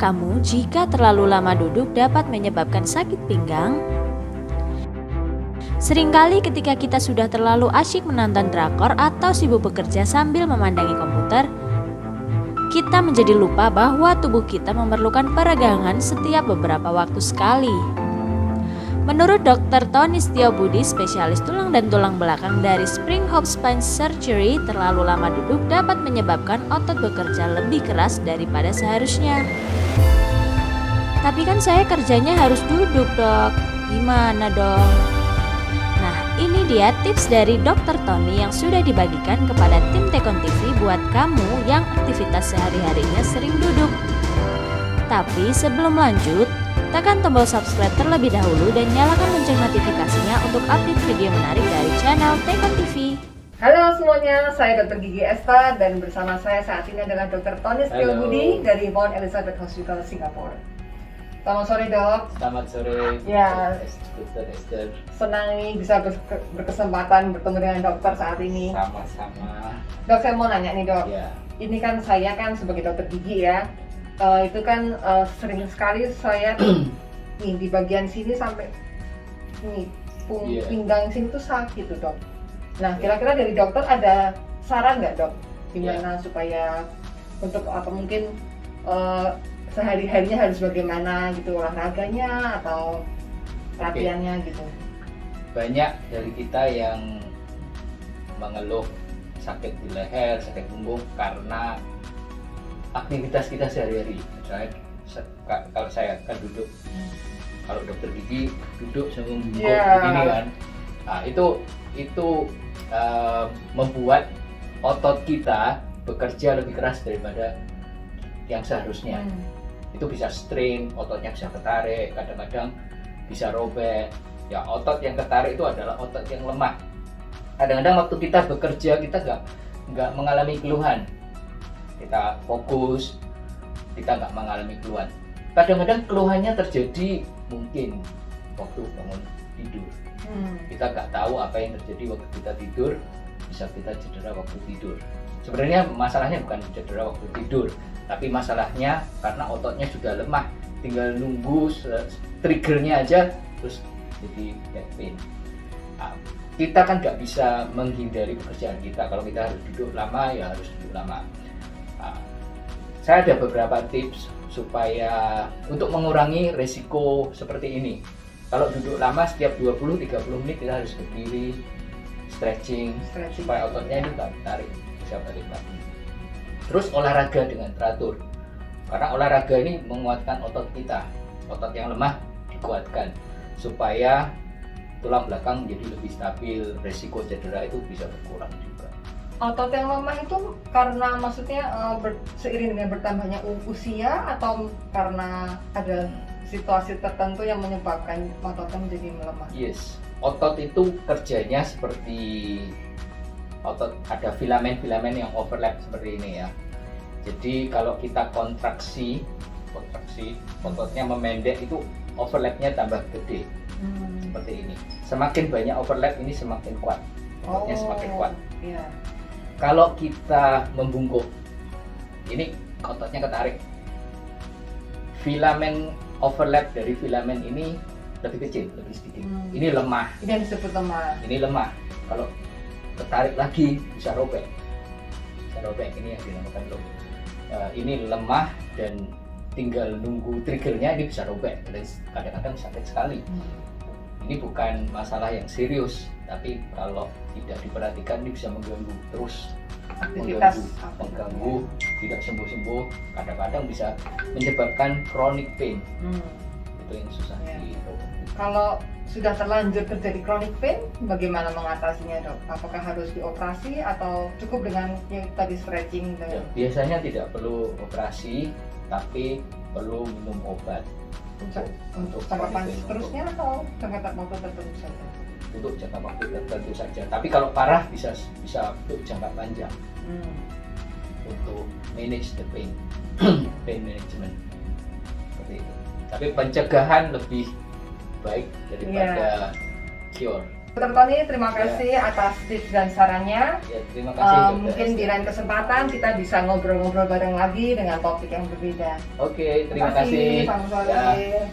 kamu jika terlalu lama duduk dapat menyebabkan sakit pinggang? Seringkali ketika kita sudah terlalu asyik menonton drakor atau sibuk bekerja sambil memandangi komputer, kita menjadi lupa bahwa tubuh kita memerlukan peregangan setiap beberapa waktu sekali. Menurut Dr. Tony Setiobudi, spesialis tulang dan tulang belakang dari Spring Hope Spine Surgery, terlalu lama duduk dapat menyebabkan otot bekerja lebih keras daripada seharusnya. Tapi kan saya kerjanya harus duduk, Dok. Gimana dong? Nah, ini dia tips dari Dr. Tony yang sudah dibagikan kepada tim Tekon TV buat kamu yang aktivitas sehari-harinya sering duduk. Tapi sebelum lanjut, tekan tombol subscribe terlebih dahulu dan nyalakan lonceng notifikasinya untuk update video menarik dari channel Tekon TV. Halo semuanya, saya Dr. Gigi Esta dan bersama saya saat ini adalah Dr. Tony Setiobudi dari Mount Elizabeth Hospital, Singapura. Selamat sore, Dok. Selamat sore. Ya, Dr. Esther. senang nih bisa berkesempatan bertemu dengan dokter saat ini. Sama-sama. Dok, saya mau nanya nih, Dok. Ya. Ini kan saya kan sebagai dokter gigi ya. Itu kan sering sekali saya nih di bagian sini sampai nih pinggang sini tuh sakit tuh, Dok. Nah, kira-kira dari dokter ada saran nggak, Dok? Gimana supaya untuk apa mungkin sehari-harinya harus bagaimana gitu, olahraganya atau latihannya gitu. Banyak dari kita yang mengeluh sakit di leher, sakit punggung karena aktivitas kita sehari-hari. Misalnya kalau saya kan duduk, kalau dokter gigi duduk sambil membungkuk begini kan. Nah, itu membuat otot kita bekerja lebih keras daripada yang seharusnya. Itu bisa strain, ototnya bisa ketarik, kadang-kadang bisa robek. Ya, otot yang ketarik itu adalah otot yang lemah. Kadang-kadang waktu kita bekerja kita nggak mengalami keluhan. Kita fokus, kita nggak mengalami keluhan. Kadang-kadang keluhannya terjadi mungkin waktu bangun tidur. Kita nggak tahu apa yang terjadi waktu kita tidur, bisa kita cedera waktu tidur. Sebenarnya masalahnya bukan cedera waktu tidur, tapi masalahnya karena ototnya sudah lemah, tinggal nunggu triggernya aja terus jadi back pain. Nah, kita kan nggak bisa menghindari pekerjaan kita. Kalau kita harus duduk lama, ya harus duduk lama. Nah, saya ada beberapa tips supaya untuk mengurangi resiko seperti ini. Kalau duduk lama setiap 20-30 menit kita harus berdiri, stretching. Supaya ototnya ini nggak tarik, bisa balik lagi. Terus olahraga dengan teratur, karena olahraga ini menguatkan otot kita. Otot yang lemah dikuatkan supaya tulang belakang menjadi lebih stabil, resiko cedera itu bisa berkurang juga. Otot yang lemah itu karena maksudnya seiring dengan bertambahnya usia atau karena ada situasi tertentu yang menyebabkan ototnya menjadi melemah? Yes, otot itu kerjanya seperti otot, ada filamen-filamen yang overlap seperti ini ya. Jadi kalau kita kontraksi ototnya memendek, itu overlapnya tambah gede. Seperti ini. Semakin banyak overlap ini semakin kuat. Ototnya semakin kuat. Iya. Kalau kita membungkuk, ini ototnya ketarik. Filamen overlap dari filamen ini lebih kecil, lebih sedikit. Ini lemah. Ini yang disebut lemah. Ini lemah. Kalau ketarik lagi bisa robek. Bisa robek, ini yang dinamakan robek. Ini lemah dan tinggal nunggu triggernya, ini bisa robek. Kadang-kadang sakit sekali. Ini bukan masalah yang serius, tapi kalau tidak diperhatikan ini bisa mengganggu terus. Mengganggu, tidak sembuh-sembuh, kadang-kadang bisa menyebabkan chronic pain. Itu yang susah Kalau sudah terlanjur terjadi chronic pain, bagaimana mengatasinya, Dok? Apakah harus dioperasi atau cukup dengan yang tadi stretching? Ya, biasanya tidak perlu operasi, tapi perlu minum obat untuk jangka panjang seterusnya atau jangka waktu tertentu saja? Untuk jangka waktu tertentu saja. Tapi kalau parah bisa untuk jangka panjang. Untuk manage the pain, pain management seperti itu. Tapi pencegahan lebih baik daripada cure. Dr. Tony, terima kasih atas tips dan sarannya. Ya, terima kasih. Dr. Mungkin di lain kesempatan kita bisa ngobrol-ngobrol bareng lagi dengan topik yang berbeda. Oke, terima kasih. Selamat sore. Ya.